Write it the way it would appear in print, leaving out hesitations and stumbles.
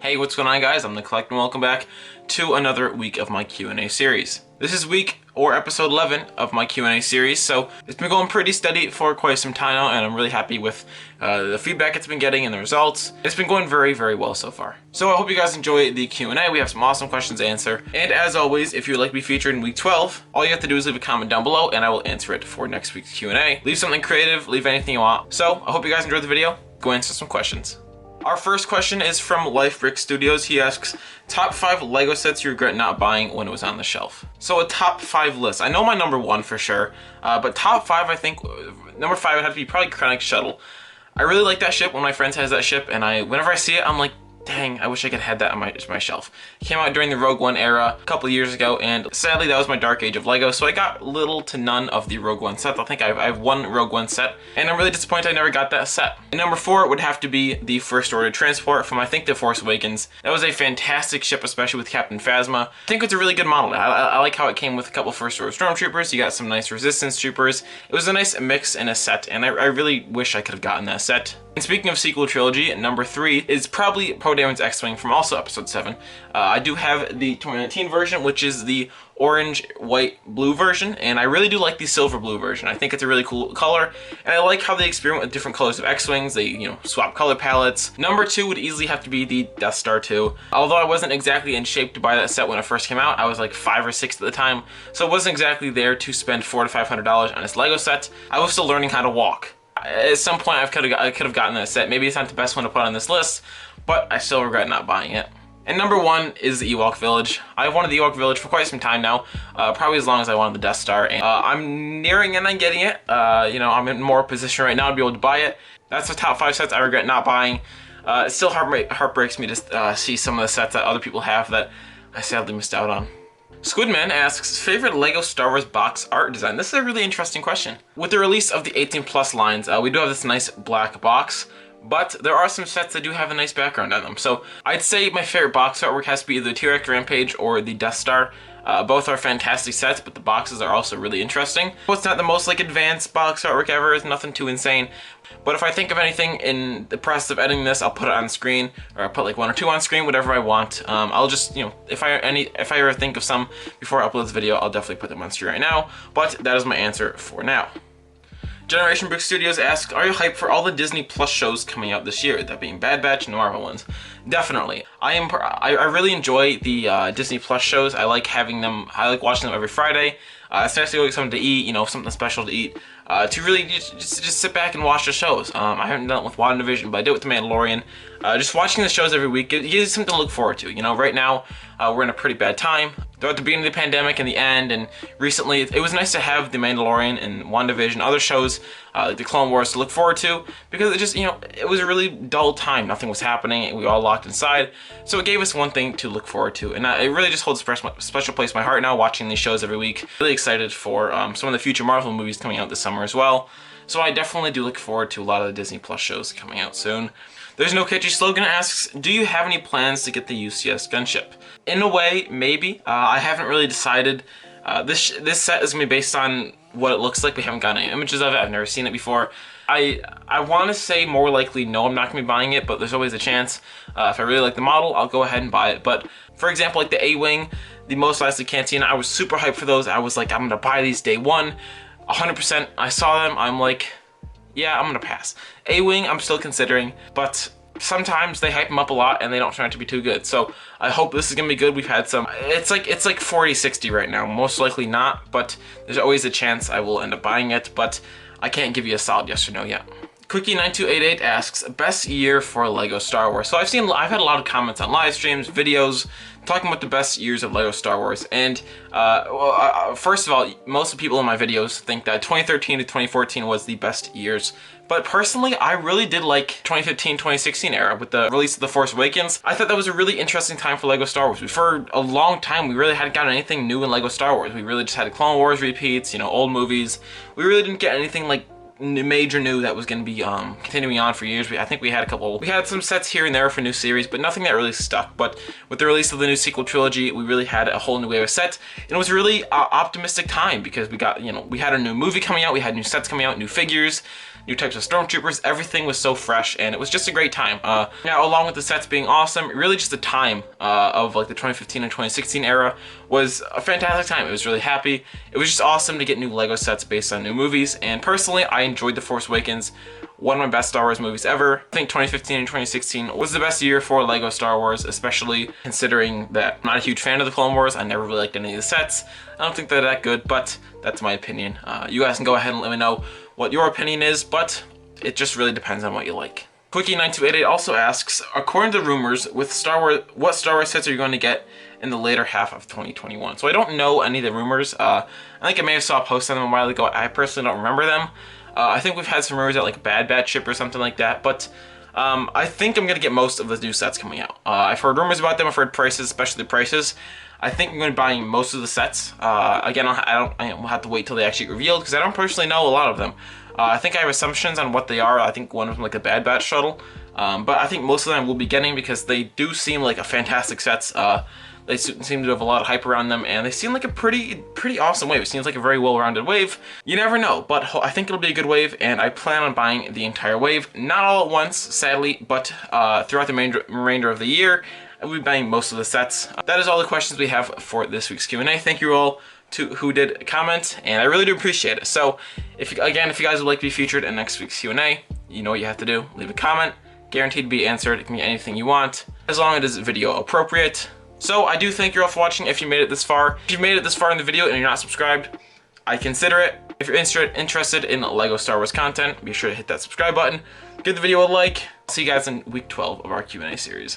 Hey, what's going on, guys? I'm The Collect, and welcome back to another week of my Q&A series. This is week or episode 11 of my Q&A series, so it's been going pretty steady for quite some time now, and I'm really happy with the feedback it's been getting and the results. It's been going very, very well so far. So I hope you guys enjoy the Q&A. We have some awesome questions to answer. And as always, if you'd like to be featured in week 12, all you have to do is leave a comment down below, and I will answer it for next week's Q&A. Leave something creative, leave anything you want. So I hope you guys enjoyed the video. Go answer some questions. Our first question is from Life Brick Studios. He asks, top 5 Lego sets you regret not buying when it was on the shelf. So a top 5 list. I know my number 1 for sure, but top 5, I think, number 5 would have to be probably Krennic Shuttle. I really like that ship. One of my friends has that ship, and whenever I see it, I'm like, dang, I wish I could have that on my shelf. It came out during the Rogue One era a couple of years ago, and sadly that was my dark age of Lego, so I got little to none of the Rogue One set. I think I have one Rogue One set, and I'm really disappointed I never got that set. And number 4 would have to be the First Order transport from, I think, The Force Awakens. That was a fantastic ship, especially with Captain Phasma. I think it's a really good model. I like how it came with a couple First Order Stormtroopers. You got some nice Resistance troopers. It was a nice mix in a set, and I really wish I could have gotten that set. And speaking of sequel trilogy, number 3 is probably Poe Dameron's X-Wing from also episode 7. I do have the 2019 version, which is the orange, white, blue version, and I really do like the silver blue version. I think it's a really cool color, and I like how they experiment with different colors of X-Wings. They, swap color palettes. Number 2 would easily have to be the Death Star 2. Although I wasn't exactly in shape to buy that set when it first came out, I was like 5 or 6 at the time, so I wasn't exactly there to spend $400 to $500 on this Lego set. I was still learning how to walk. At some point, I could have gotten that set. Maybe it's not the best one to put on this list, but I still regret not buying it. And number 1 is the Ewok Village. I've wanted the Ewok Village for quite some time now, probably as long as I wanted the Death Star. And I'm nearing in on getting it. I'm in more position right now to be able to buy it. That's the top 5 sets I regret not buying. It still heartbreaks me to see some of the sets that other people have that I sadly missed out on. Squidman asks, favorite Lego Star Wars box art design? This is a really interesting question. With the release of the 18+ lines, we do have this nice black box, but there are some sets that do have a nice background on them. So I'd say my favorite box artwork has to be either the T-Rex Rampage or the Death Star. Both are fantastic sets, but the boxes are also really interesting. Well, it's not the most advanced box artwork ever. It's nothing too insane. But if I think of anything in the process of editing this, I'll put it on screen, or I'll put 1 or 2 on screen, whatever I want. I'll just, if I ever think of some before I upload this video, I'll definitely put them on screen right now. But that is my answer for now. Generation Brick Studios asks, are you hyped for all the Disney Plus shows coming out this year? That being Bad Batch and the Marvel ones. Definitely. I really enjoy the Disney Plus shows. I like having them. I like watching them every Friday. It's nice to go get something to eat, something special to eat. To really just sit back and watch the shows. I haven't done it with WandaVision, but I did it with The Mandalorian. Just watching the shows every week, it gives you something to look forward to. Right now, we're in a pretty bad time. Though at the beginning of the pandemic and the end, and recently, it was nice to have The Mandalorian and WandaVision, other shows, like the Clone Wars, to look forward to, because it just, it was a really dull time. Nothing was happening. We were all locked inside. So it gave us one thing to look forward to, and it really just holds a special place in my heart now, watching these shows every week. Really excited for some of the future Marvel movies coming out this summer as well. So I definitely do look forward to a lot of the Disney Plus shows coming out soon. There's No Catchy Slogan asks, do you have any plans to get the UCS gunship? In a way, maybe. I haven't really decided. This set is going to be based on what it looks like. We haven't gotten any images of it. I've never seen it before. I want to say more likely no, I'm not going to be buying it, but there's always a chance. If I really like the model, I'll go ahead and buy it. But for example, like the A-Wing, the Mos Eisley Cantina, I was super hyped for those. I was like, I'm going to buy these day one. 100%. I saw them. I'm like, yeah, I'm gonna pass. A-Wing, I'm still considering, but sometimes they hype them up a lot and they don't turn out to be too good. So I hope this is gonna be good. We've had some, it's like 40-60 right now. Most likely not, but there's always a chance I will end up buying it, but I can't give you a solid yes or no yet. Quickie9288 asks, best year for Lego Star Wars. So I've had a lot of comments on live streams, videos, talking about the best years of Lego Star Wars. And first of all, most of the people in my videos think that 2013 to 2014 was the best years. But personally, I really did like 2015-2016 era with the release of The Force Awakens. I thought that was a really interesting time for Lego Star Wars. For a long time, we really hadn't gotten anything new in Lego Star Wars. We really just had Clone Wars repeats, old movies. We really didn't get anything like major new that was going to be continuing on for years. I think we had some sets here and there for new series, but nothing that really stuck. But with the release of the new sequel trilogy, we really had a whole new wave of sets, and it was a really optimistic time because we got, we had a new movie coming out, we had new sets coming out, new figures, new types of stormtroopers. Everything was so fresh, and it was just a great time. Now, along with the sets being awesome, really just the time of like the 2015 and 2016 era was a fantastic time. It was really happy. It was just awesome to get new Lego sets based on new movies, and personally, I enjoyed The Force Awakens. One of my best Star Wars movies ever. I think 2015 and 2016 was the best year for Lego Star Wars, especially considering that I'm not a huge fan of the Clone Wars. I never really liked any of the sets. I don't think they're that good, but that's my opinion. You guys can go ahead and let me know what your opinion is, but it just really depends on what you like. Quickie9288 also asks, according to rumors, with Star Wars, what Star Wars sets are you going to get in the later half of 2021? So I don't know any of the rumors. I think I may have saw a post on them a while ago. I personally don't remember them. I think we've had some rumors at like Bad Batch ship or something like that, but I think I'm going to get most of the new sets coming out. I've heard rumors about them, I've heard prices, especially the prices. I think I'm going to be buying most of the sets. Again, we'll have to wait till they actually revealed, because I don't personally know a lot of them. I think I have assumptions on what they are. I think one of them like a Bad Batch shuttle, but I think most of them we'll be getting because they do seem like a fantastic sets. They seem to have a lot of hype around them, and they seem like a pretty awesome wave. It seems like a very well-rounded wave. You never know, but I think it'll be a good wave, and I plan on buying the entire wave. Not all at once, sadly, but throughout the remainder of the year, I will be buying most of the sets. That is all the questions we have for this week's Q&A. Thank you all who did comment, and I really do appreciate it. So, if you guys would like to be featured in next week's Q&A, you know what you have to do. Leave a comment. Guaranteed to be answered. It can be anything you want, as long as it is video appropriate. So I do thank you all for watching. If you made it this far, if you've made it this far in the video and you're not subscribed, I consider it. If you're interested in Lego Star Wars content, be sure to hit that subscribe button. Give the video a like. See you guys in week 12 of our Q&A series.